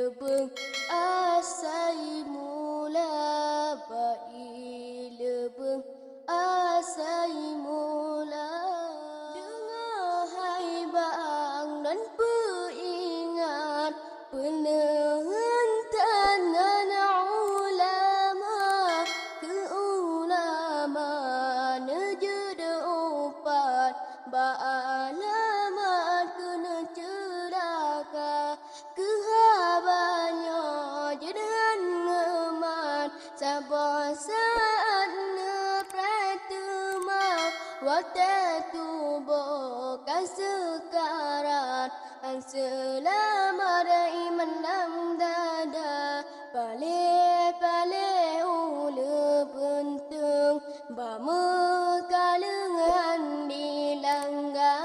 lebeng asai mula bai lebeng asai mula dengar hai bang dan peringat penentangan ulama ke ulama nejed opat alamat kena celaka kehabanya jedan eman sabar saat nepratema waktu tubuh kan sekarat selamat iman dalam dada pale ulu bentung bamekalengan dilangga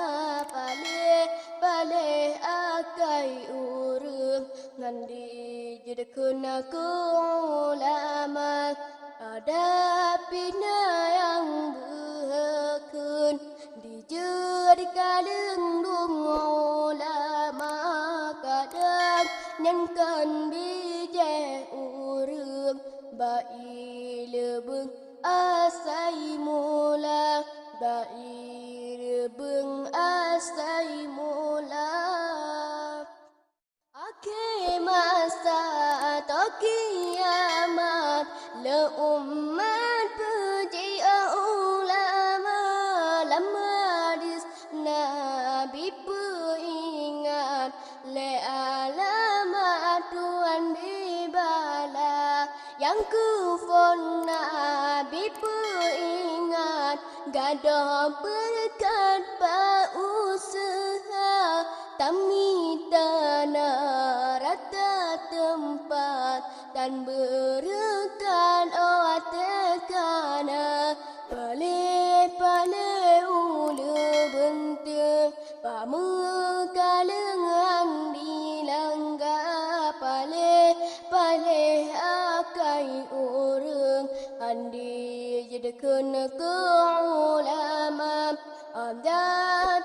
pale akai urung ngandi jadi kena ke ulama ada pina yang berkun dijadi kaleng dung ulama kadang nyankan bije urung bai lebeng asai mula bai lebeng asai mula akhir masa atau kiamat le umat puji ulama lama hadis nabi peringat le alamat Tuhan dibala yang kufon nabi peringat gadah berkat usaha tami tanah rata tempat dan berikan tekana pale ulu bentuk pamekalengan dilangga pale akai urung andi jadi kena ke ulama ada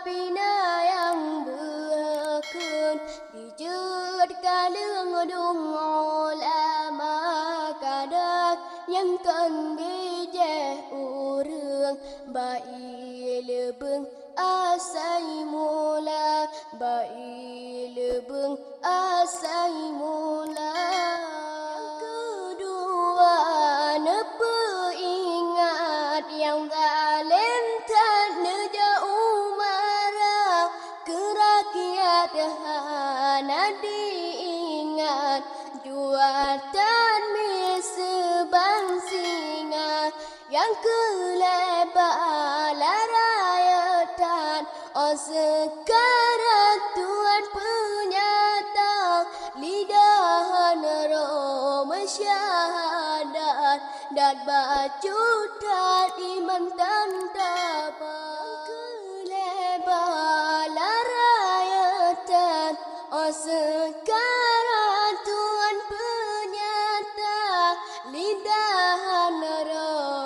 pina yang berkun dijud kaleng dung ulama kadang yang kan bije urung bai lebeng asai mula bai lebeng asai mula kedua neperingat yang zalim tak nejauh marah kerakyat hana diingat juatan misbang singa yang kelebar rakyatan sekarang Tuhan penyata lidahan roh syahadat dan bacutan iman tantaba kelebar rakyatan sekarang Tuhan penyata lidahan roh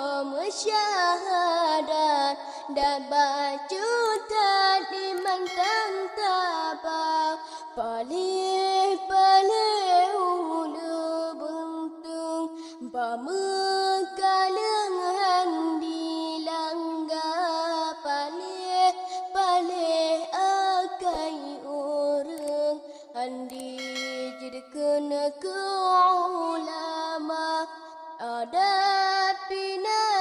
syahadat dan bacutan iman tantaba pale ulu bentung pamekalengan dilangga pale akai urung andi jadi kena ke ulama ada pina